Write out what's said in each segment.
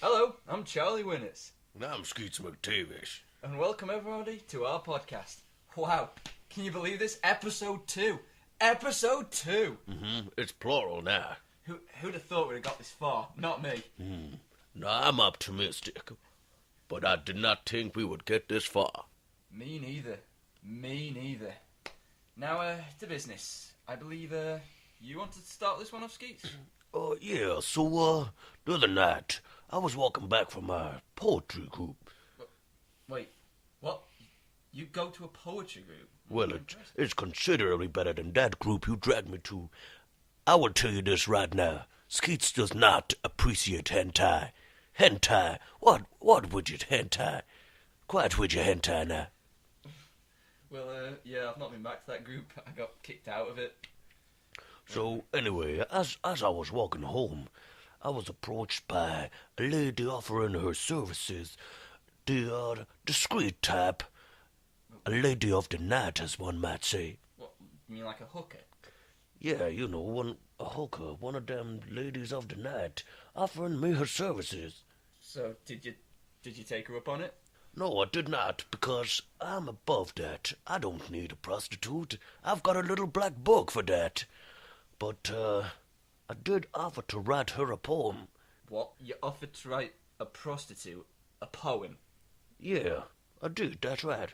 Hello, I'm Charlie Winners, I'm Skeets McTavish. and welcome everybody to our podcast. Wow, can you believe this? Episode 2. Episode 2! It's plural now. Who'd have thought we'd have got this far? Not me. Now, I'm optimistic, but I did not think we would get this far. Me neither. Me neither. Now, to business. I believe, you wanted to start this one off, Skeets? Yeah, so, the other night, I was walking back from my poetry group. Wait, what? You go to a poetry group? Well, it's considerably better than that group you dragged me to. I will tell you this right now. Skeets does not appreciate hentai. Hentai? What widget hentai? Quite widget hentai now. Well, yeah, I've not been back to that group. I got kicked out of it. So, anyway, as I was walking home, I was approached by a lady offering her services. The discreet type. A lady of the night, as one might say. What, you mean like a hooker? Yeah, you know, a hooker, one of them ladies of the night, offering me her services. So, did you take her up on it? No, I did not, because I'm above that. I don't need a prostitute. I've got a little black book for that. But, I did offer to write her a poem. What? You offered to write a prostitute a poem? Yeah, I did, that's right.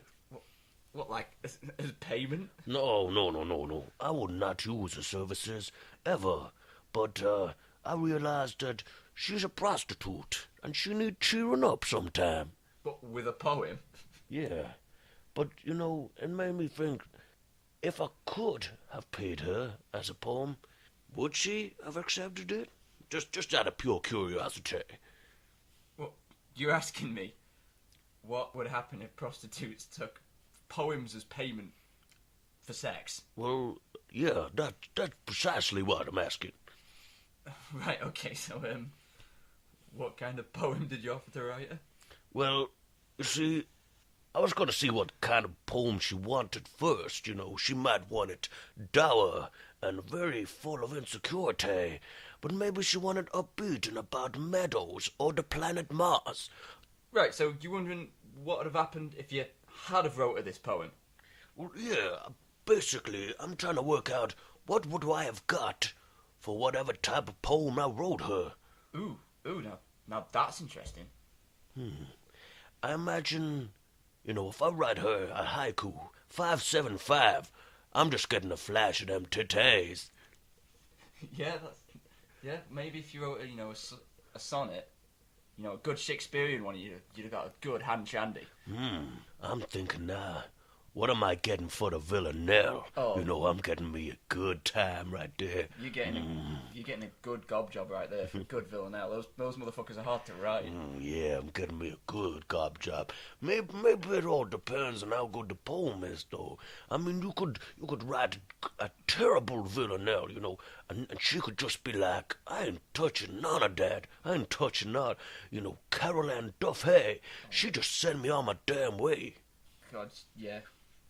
What, like, as payment? No. I would not use her services, ever. But, I realized that she's a prostitute, and she need cheering up sometime. But with a poem? Yeah. But, you know, it made me think, if I could have paid her as a poem, would she have accepted it? Just out of pure curiosity. Well, you're asking me what would happen if prostitutes took poems as payment for sex? Well, yeah, that's precisely what I'm asking. Right, okay, so, what kind of poem did you offer to write her? Well, you see, I was going to see what kind of poem she wanted first, you know. She might want it dour and very full of insecurity, but maybe she wanted upbeat and about meadows or the planet Mars. Right, so you're wondering what would have happened if you had have wrote her this poem? Well, yeah, basically, I'm trying to work out what would I have got for whatever type of poem I wrote her. Ooh, now that's interesting. I imagine, you know, if I write her a haiku, 575, I'm just getting a flash of them titties. Yeah, maybe if you wrote, a sonnet, a good Shakespearean one, you'd have got a good hand shandy. I'm thinking now, what am I getting for the villanelle? Oh. You know, I'm getting me a good time right there. You're getting a good gob job right there for a good villanelle. Those motherfuckers are hard to write. Yeah, I'm getting me a good gob job. Maybe it all depends on how good the poem is, though. I mean, you could write a terrible villanelle, you know, and she could just be like, I ain't touching none of that. I ain't touching that. You know, Carol Ann Duffy, she just sent me on my damn way. God, yeah.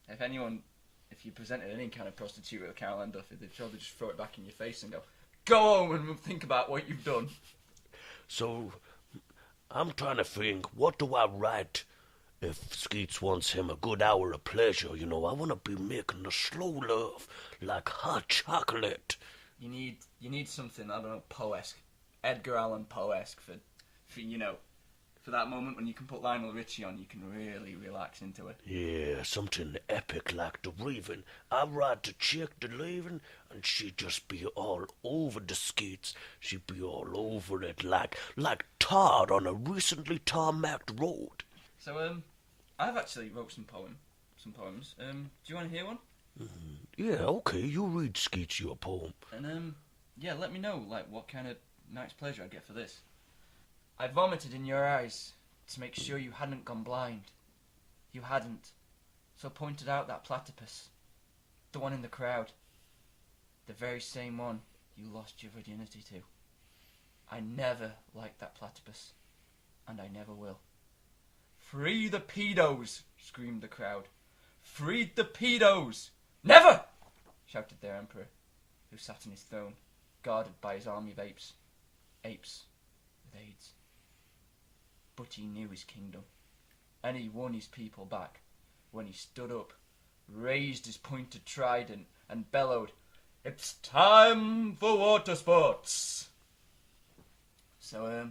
If you presented any kind of prostitute with a Carol Ann Duffy, they'd probably just throw it back in your face and go home and think about what you've done. So, I'm trying to think, what do I write if Skeets wants him a good hour of pleasure? You know, I want to be making the slow love, like hot chocolate. You need something, I don't know, Poe-esque. Edgar Allan Poe-esque for that moment when you can put Lionel Richie on, you can really relax into it. Yeah, something epic like the Raven. I ride the chick, the Raven, and she'd just be all over the Skeets. She'd be all over it like tar on a recently tarmacked road. So, I've actually wrote some poems. Do you want to hear one? Yeah, okay, you read Skeets your poem. And, yeah, let me know, like, what kind of night's pleasure I get for this. I vomited in your eyes to make sure you hadn't gone blind. You hadn't. So pointed out that platypus. The one in the crowd. The very same one you lost your virginity to. I never liked that platypus. And I never will. Free the pedos! Screamed the crowd. Free the pedos! Never! Shouted their emperor, who sat in his throne, guarded by his army of apes. Apes with AIDS. But he knew his kingdom, and he won his people back when he stood up, raised his pointed trident, and bellowed, "It's time for water sports!" So,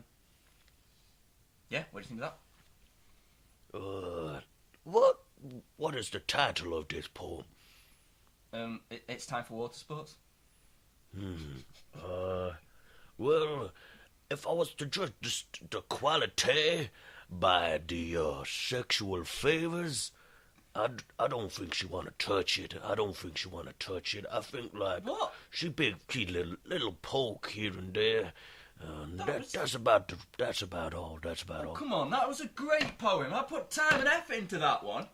yeah, what do you think of What? What is the title of this poem? that? It's time for water sports. Well, if I was to judge the quality by the sexual favors, I don't think she want to touch it. I think like What? she big little poke here and there. And That that's about all. All. Come on, that was a great poem. I put time and effort into that one.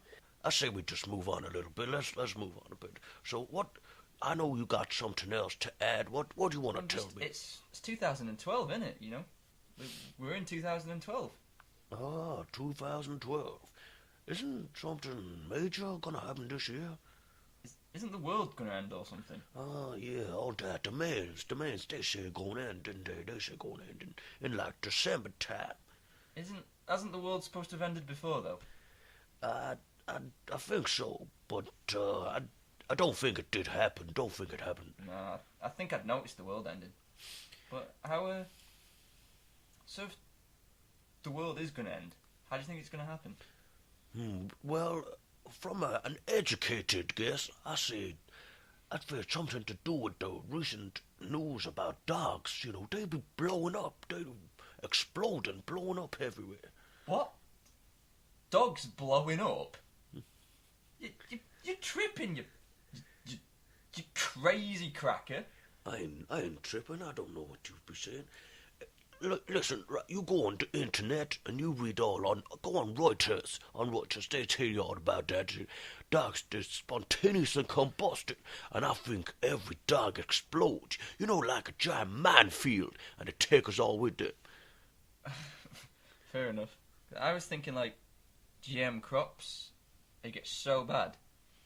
I say we just move on a little bit. Let's move on a bit. So what? I know you got something else to add. What do you want to tell me? It's 2012, isn't it? You know, we're in 2012. Ah, 2012. Isn't something major gonna happen this year? Isn't the world gonna end or something? Oh, yeah, all that. The mains, they say gonna end, didn't they? They say gonna end in like December time. Hasn't the world supposed to have ended before, though? I think so, but I don't think it did happen. Don't think it happened. Nah, I think I'd noticed the world ended. But how, so if the world is gonna end, how do you think it's gonna happen? Well, from an educated guess, I said I'd say something to do with the recent news about dogs. You know, they be blowing up. They exploding, blowing up everywhere. What? Dogs blowing up? You're tripping, you crazy cracker. I ain't tripping. I don't know what you be saying. Listen, right, you go on the internet and you read go on Reuters. They tell you all about that. Dogs, they're spontaneously combusted, and I think every dog explodes. You know, like a giant minefield, and they take us all with them. Fair enough. I was thinking like GM crops, they get so bad,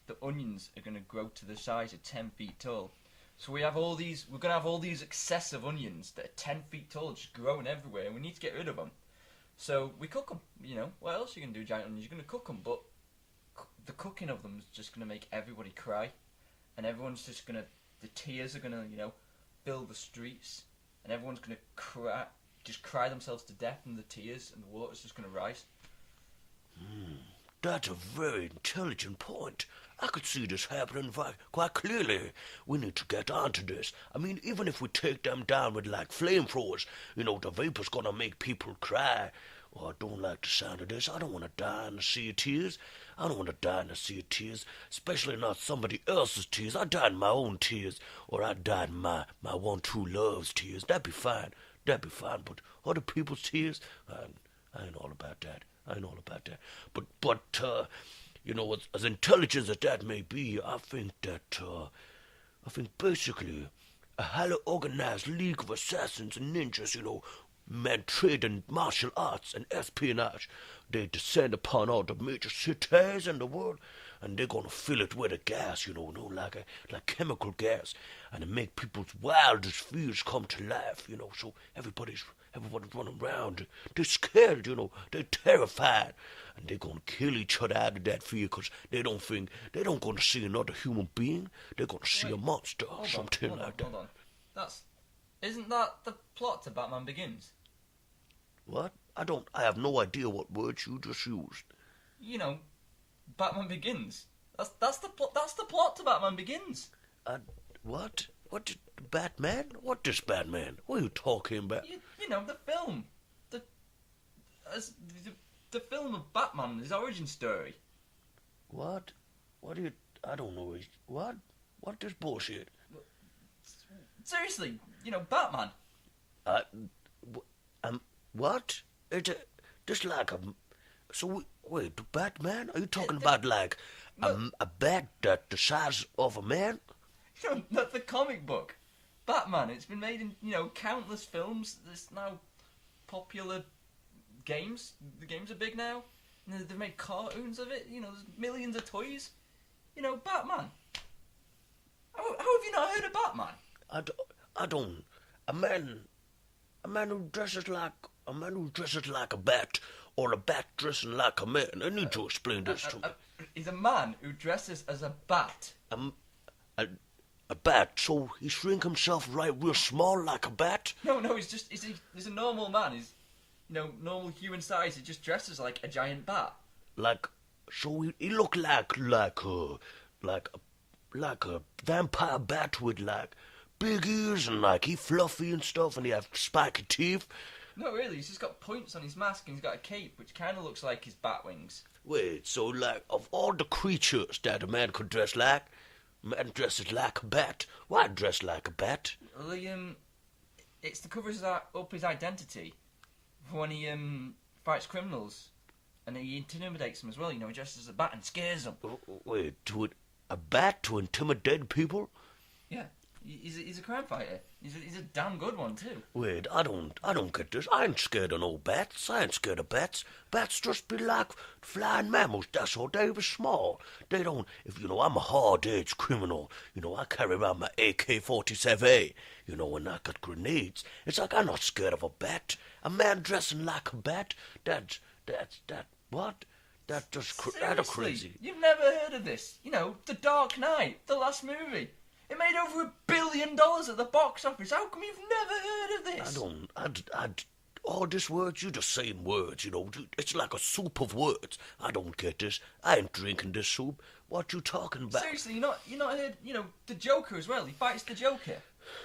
the onions are going to grow to the size of 10 feet tall. So we're going to have all these excessive onions that are 10 feet tall, just growing everywhere, and we need to get rid of them. So we cook them, you know. What else are you going to do, giant onions? You're going to cook them, but the cooking of them is just going to make everybody cry. And everyone's just going to, the tears are going to, you know, fill the streets. And everyone's going to cry themselves to death in the tears, and the water's just going to rise. That's a very intelligent point. I could see this happening quite clearly. We need to get onto this. I mean, even if we take them down with, like, flamethrowers, you know, the vapor's gonna make people cry. Oh, I don't like the sound of this. I don't want to die in the sea of tears. Especially not somebody else's tears. I died in my own tears, or I died in my one true love's tears. That'd be fine. But other people's tears, I ain't all about that. But you know, as intelligent as that may be, I think basically a highly organized league of assassins and ninjas, you know, men trained in martial arts and espionage, they descend upon all the major cities in the world, and they're gonna fill it with a gas, you know, like chemical gas, and to make people's wildest fears come to life, you know. So everybody's running around. They're scared, you know. They're terrified. And they're going to kill each other out of that fear because they don't going to see another human being. They're going to see a monster or something like that. Hold on. Isn't that the plot to Batman Begins? What? I have no idea what words you just used. You know, Batman Begins. That's the plot to Batman Begins. What? What? Batman? What is Batman? What are you talking about? You know, the film. The film of Batman, his origin story. What? What do you... I don't know. What? What is bullshit? Seriously, you know, Batman. What? It's just like a... So, wait, Batman? Are you talking about like a bat that the size of a man? No, not the comic book. Batman, it's been made in, you know, countless films. There's now popular games. The games are big now. And they've made cartoons of it. You know, there's millions of toys. You know, Batman. How have you not heard of Batman? I don't... A man who dresses like a man who dresses like a bat, or a bat dressing like a man. I need to explain this to me. He's a man who dresses as a bat. A bat, so he shrink himself right real small like a bat? No, he's a normal man. He's, normal human size. He just dresses like a giant bat. So he look like a vampire bat with like big ears and like he fluffy and stuff and he have spiky teeth. No, really, he's just got points on his mask and he's got a cape which kind of looks like his bat wings. Wait, so like of all the creatures that a man could dress like, man dresses like a bat. Why dress like a bat? Well, it's to cover up his identity for when he fights criminals, and he intimidates them as well. He dresses as a bat and scares them. Wait, a bat to intimidate people? Yeah, he's a crime fighter. He's a damn good one too. Wait, I don't get this. I ain't scared of no bats. I ain't scared of bats. Bats just be like flying mammals. That's all. They be small. They don't. If I'm a hard-edged criminal. I carry around my AK-47A. And I got grenades. It's like I'm not scared of a bat. A man dressing like a bat. That's what? That's just crazy. You've never heard of this? The Dark Knight, the last movie. It made over $1 billion at the box office. How come you've never heard of this? All these words, you just saying words, It's like a soup of words. I don't get this. I ain't drinking this soup. What you talking about? Seriously, you not heard, the Joker as well. He fights the Joker.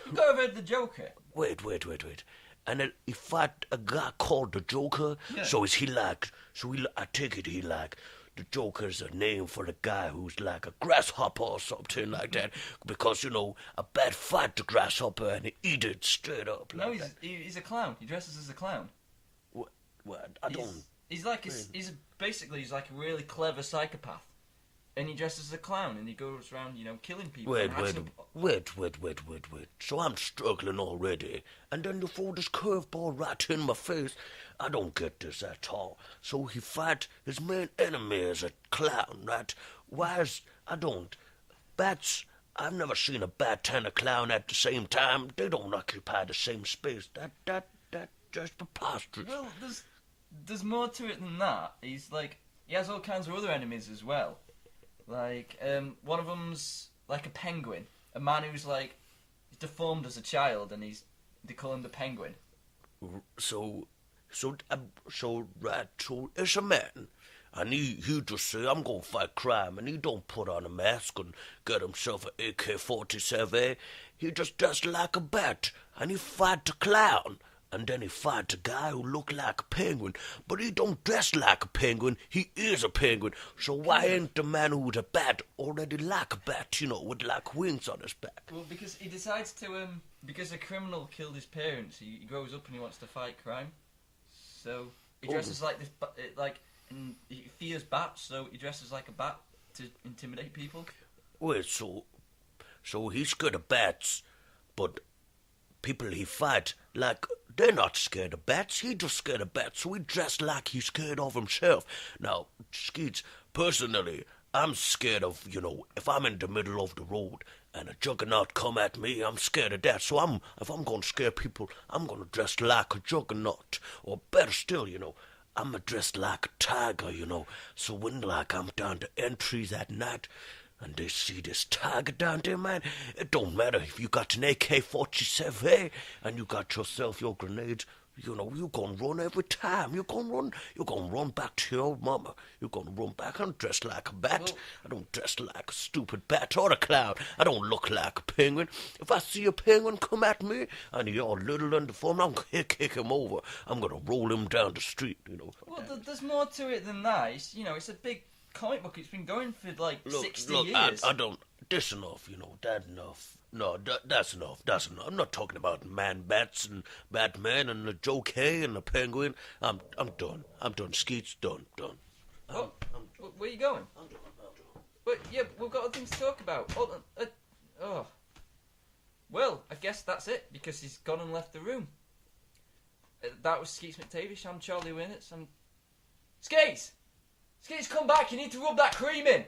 You've got to have heard the Joker. Wait. And then he fight a guy called the Joker. Yeah. So is he like? I take it he like. The Joker's a name for the guy who's like a grasshopper or something like that. Because, a bat fight the grasshopper and he eat it straight up. No, he's a clown. He dresses as a clown. What? I don't... He's like he's like a really clever psychopath. And he dresses as a clown and he goes around, killing people. Wait. So I'm struggling already. And then you throw this curveball right in my face. I don't get this at all. So he fight his main enemy as a clown, right? Bats, I've never seen a bat and a clown at the same time. They don't occupy the same space. That just preposterous. Well, there's more to it than that. He has all kinds of other enemies as well. Like, one of them's like a penguin. A man who's like deformed as a child and they call him the Penguin. So it's a man, and he just say, I'm gonna fight crime, and he don't put on a mask and get himself an AK-47. He just does like a bat, and he fight the clown, and then he fight the guy who look like a penguin, but he don't dress like a penguin, he is a penguin. So why ain't the man who's a bat already like a bat, with like wings on his back? Well, because he decides to, because a criminal killed his parents, he grows up and he wants to fight crime. So he dresses like this, and he fears bats, so he dresses like a bat to intimidate people. Wait, so he's scared of bats, but people he fight, like, they're not scared of bats. He just scared of bats, so he dressed like he's scared of himself. Now, Skeets, personally, I'm scared of, if I'm in the middle of the road and a juggernaut come at me, I'm scared of that. So if I'm going to scare people, I'm going to dress like a juggernaut. Or better still, I'm dressed like a tiger, So when, I'm down the entries at night and they see this tiger down there, man, it don't matter if you got an AK-47 and you got yourself your grenades. You're gonna run every time. You're gonna run back to your old mama. You're gonna run back. I don't dress like a bat. Well, I don't dress like a stupid bat or a clown. I don't look like a penguin. If I see a penguin come at me and he's all little and deformed, I'm gonna kick him over. I'm gonna roll him down the street, Well, there's more to it than that. It's a big comic book. It's been going for 60 years. I don't. This enough, that enough. No, that's enough. I'm not talking about man-bats and Batman and the Joker and the Penguin. I'm done. Skeets, done. Oh, where are you going? I'm done. But yeah, we've got other things to talk about. Well, I guess that's it because he's gone and left the room. That was Skeets McTavish. I'm Charlie Winnitz. Skeets, come back! You need to rub that cream in.